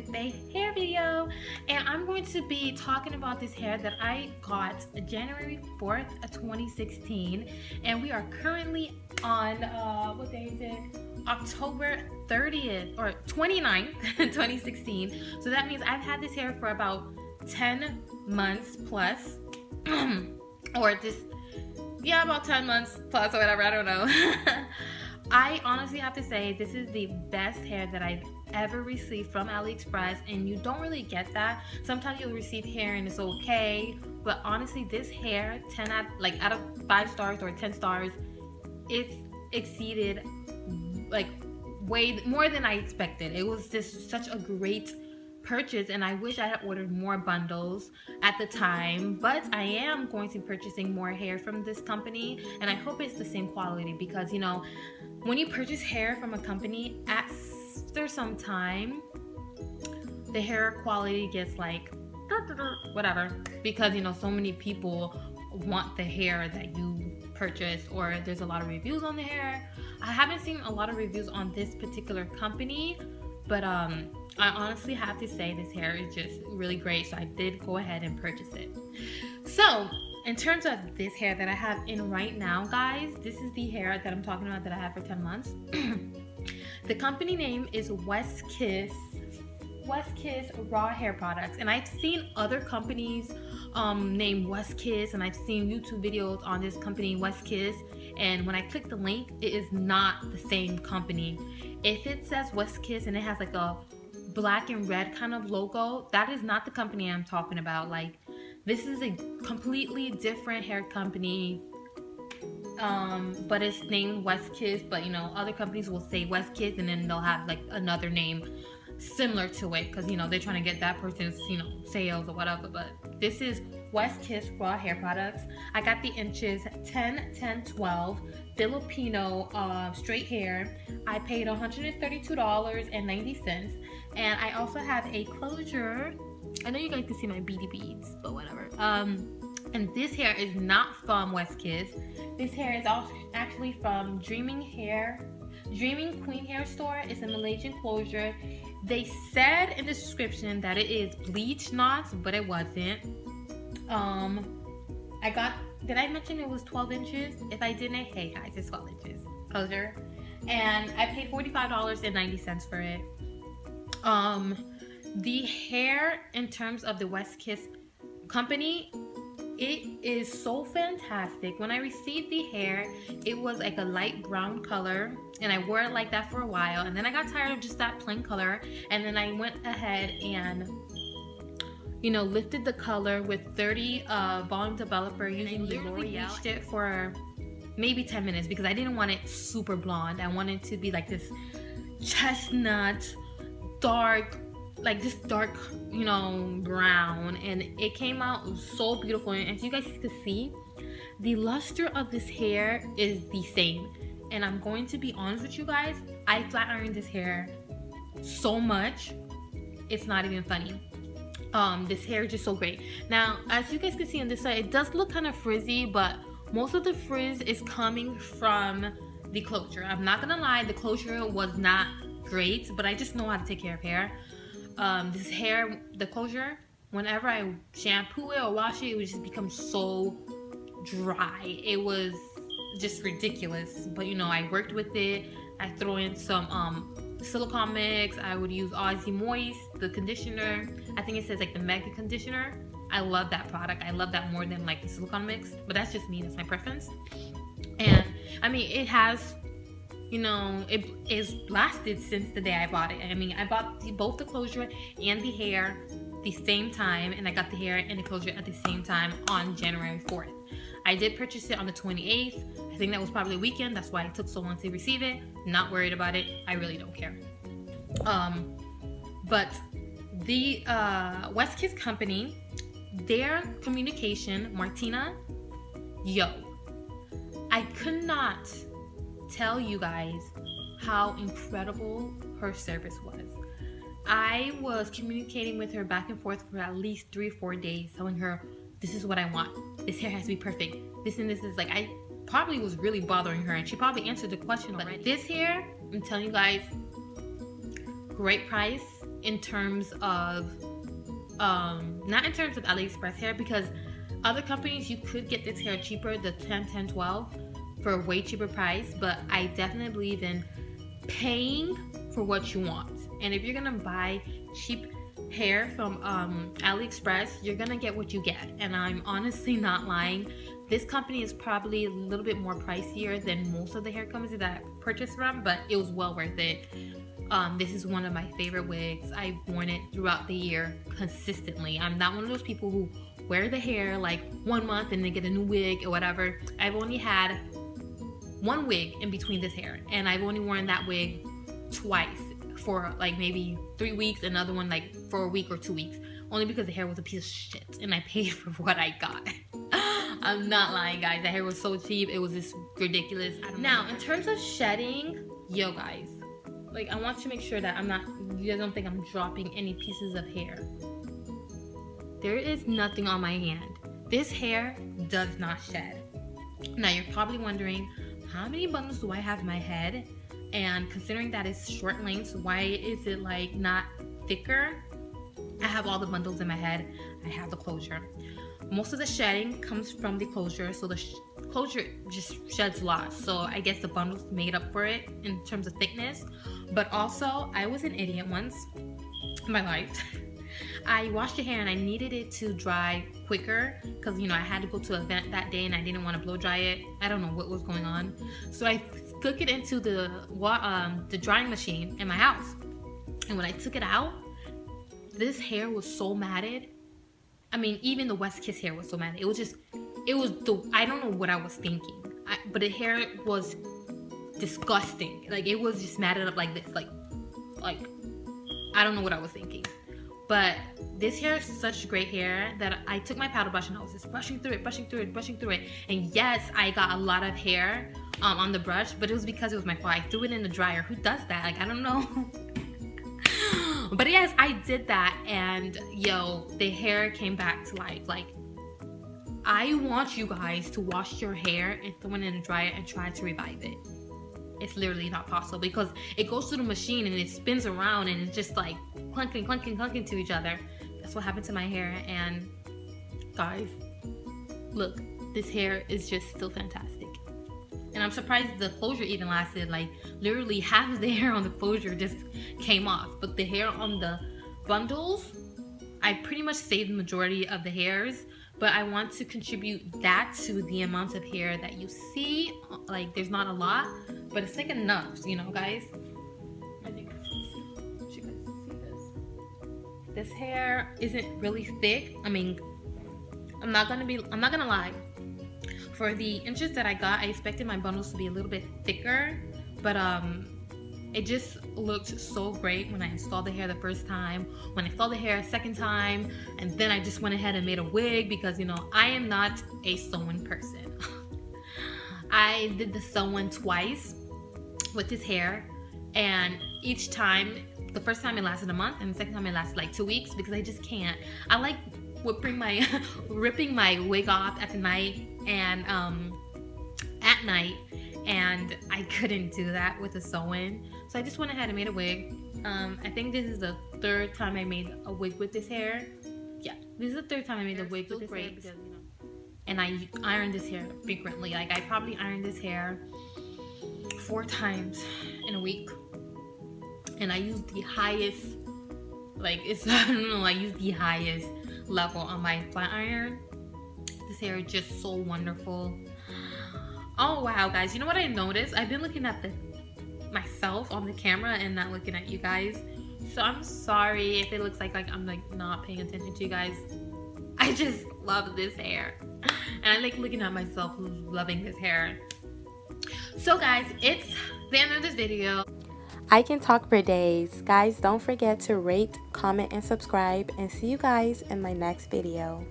with a hair video, and I'm going to be talking about this hair that I got January 4th of 2016, and we are currently on what day is it? October 30th or 29th 2016. So that means I've had this hair for about 10 months plus or just about 10 months plus or whatever, I don't know. I honestly have to say this is the best hair that I've ever received from Aliexpress, and you don't really get that. Sometimes you'll receive hair and it's okay, but honestly this hair, out of 5 stars or 10 stars, it's exceeded like way more than I expected. It was just such a great purchase, and I wish I had ordered more bundles at the time, but I am going to be purchasing more hair from this company, and I hope it's the same quality, because you know, when you purchase hair from a company, after some time the hair quality gets like whatever, because you know, so many people want the hair that you purchase, or there's a lot of reviews on the hair. I haven't seen a lot of reviews on this particular company, but I honestly have to say this hair is just really great, so I did go ahead and purchase it. So in terms of this hair that I have in right now, guys, this is the hair that I'm talking about that I had for 10 months. The company name is WestKiss Raw hair products, and I've seen other companies named WestKiss, and I've seen YouTube videos on this company WestKiss, and when I click the link, it is not the same company. If it says WestKiss and it has like a black and red kind of logo, that is not the company I'm talking about. Like, this is a completely different hair company, but it's named WestKiss, but you know, other companies will say WestKiss and then they'll have like another name similar to it, because you know, they're trying to get that person's, you know, sales or whatever. But this is WestKiss Raw hair products. I got the inches 10, 10, 12 Filipino straight hair. I paid $132.90, and I also have a closure. I know you guys can see my beady beads, but whatever. And this hair is not from WestKiss. This hair is actually from Dreaming Queen Hair Store. It's a Malaysian closure. They said in the description that it is bleach knots, but it wasn't. Did I mention it was 12 inches? If I didn't, hey guys, it's 12 inches closure. And I paid $45.90 for it. The hair, in terms of the WestKiss company, it is so fantastic. When I received the hair, it was like a light brown color, and I wore it like that for a while, and then I got tired of just that plain color, and then I went ahead and, you know, lifted the color with 30 volume developer using the L'Oreal. Bleached it for maybe 10 minutes because I didn't want it super blonde. I wanted it to be like this chestnut, dark, like this dark, you know, brown, and it came out so beautiful. And as you guys can see, the luster of this hair is the same. And I'm going to be honest with you guys, I flat ironed this hair so much, it's not even funny. This hair is just so great. Now, as you guys can see on this side, it does look kind of frizzy, but most of the frizz is coming from the closure. I'm not gonna lie, the closure was not great, but I just know how to take care of hair. This hair, the closure, whenever I shampoo it or wash it, it would just become so dry. It was just ridiculous. But you know, I worked with it. I throw in some silicone mix. I would use Aussie Moist, the conditioner. I think it says like the mega conditioner. I love that product. I love that more than like the silicone mix, but that's just me, that's my preference. And I mean, it has, you know, it is lasted since the day I bought it. I mean, I bought both the closure and the hair the same time, and I got the hair and the closure at the same time on January 4th. I did purchase it on the 28th. I think that was probably a weekend. That's why it took so long to receive it. Not worried about it. I really don't care. But the WestKiss company, their communication, Martina, I could not tell you guys how incredible her service was. I was communicating with her back and forth for at least 3 or 4 days, telling her, this is what I want. This hair has to be perfect. This and this is like, I probably was really bothering her, and she probably answered the question already. But this hair, I'm telling you guys, great price, in terms of not in terms of Aliexpress hair, because other companies you could get this hair cheaper, the 10, 10, 12, for a way cheaper price, but I definitely believe in paying for what you want. And if you're gonna buy cheap hair from Aliexpress, you're gonna get what you get. And I'm honestly not lying. This company is probably a little bit more pricier than most of the hair companies that I purchased from, but it was well worth it. This is one of my favorite wigs. I've worn it throughout the year consistently. I'm not one of those people who wear the hair like 1 month and then get a new wig or whatever. I've only had one wig in between this hair, and I've only worn that wig twice for like maybe 3 weeks, another one like for a week or 2 weeks, only because the hair was a piece of shit and I paid for what I got. I'm not lying, guys. The hair was so cheap. It was just ridiculous. Now, in terms of shedding, yo guys, like I want to make sure that you guys don't think I'm dropping any pieces of hair. There is nothing on my hand. This hair does not shed. Now you're probably wondering, how many bundles do I have in my head? And considering that it's short lengths, why is it like not thicker? I have all the bundles in my head. I have the closure. Most of the shedding comes from the closure, so the closure just sheds lots. So I guess the bundles made up for it in terms of thickness. But also, I was an idiot once in my life. I washed the hair and I needed it to dry quicker because, you know, I had to go to an event that day and I didn't want to blow dry it. I don't know what was going on. So I took it into the drying machine in my house. And when I took it out, this hair was so matted. I mean, even the WestKiss hair was so matted. I don't know what I was thinking. But the hair was disgusting. Like, it was just matted up like this. Like, I don't know what I was thinking. But this hair is such great hair that I took my powder brush and I was just brushing through it. And yes, I got a lot of hair on the brush, but it was because it was my fault. I threw it in the dryer. Who does that? Like, I don't know. But yes, I did that, and yo, the hair came back to life. Like, I want you guys to wash your hair and throw it in the dryer and try to revive it. It's literally not possible because it goes through the machine and it spins around and it's just like clunking to each other. That's what happened to my hair. And guys, look, this hair is just still fantastic. And I'm surprised the closure even lasted. Like, literally half of the hair on the closure just came off. But the hair on the bundles, I pretty much saved the majority of the hairs. But I want to contribute that to the amount of hair that you see. Like, there's not a lot, but it's like enough, you know, guys. As you guys see this. This hair isn't really thick. I mean, I'm not gonna lie. For the inches that I got, I expected my bundles to be a little bit thicker, but it just looked so great when I installed the hair the first time, when I installed the hair a second time, and then I just went ahead and made a wig because, you know, I am not a sew-in person. I did the sew-in twice with this hair, and each time, the first time it lasted a month, and the second time it lasted like 2 weeks because I just can't. I like ripping my wig off at the night and at night, and I couldn't do that with a sew-in. So I just went ahead and made a wig. I think this is the third time I made a wig with this hair. Yeah, this is the third time I made a wig with this hair because, you know, and I iron this hair frequently. Like, I probably iron this hair 4 times in a week. And I use the highest, like, it's, I don't know, I use the highest level on my flat iron. This hair is just so wonderful. Oh wow, guys, you know what I noticed? I've been looking at myself on the camera and not looking at you guys. So I'm sorry if it looks like I'm like not paying attention to you guys. I just love this hair. And I like looking at myself loving this hair. So guys, it's the end of this video. I can talk for days. Guys, don't forget to rate, comment, and subscribe, and see you guys in my next video.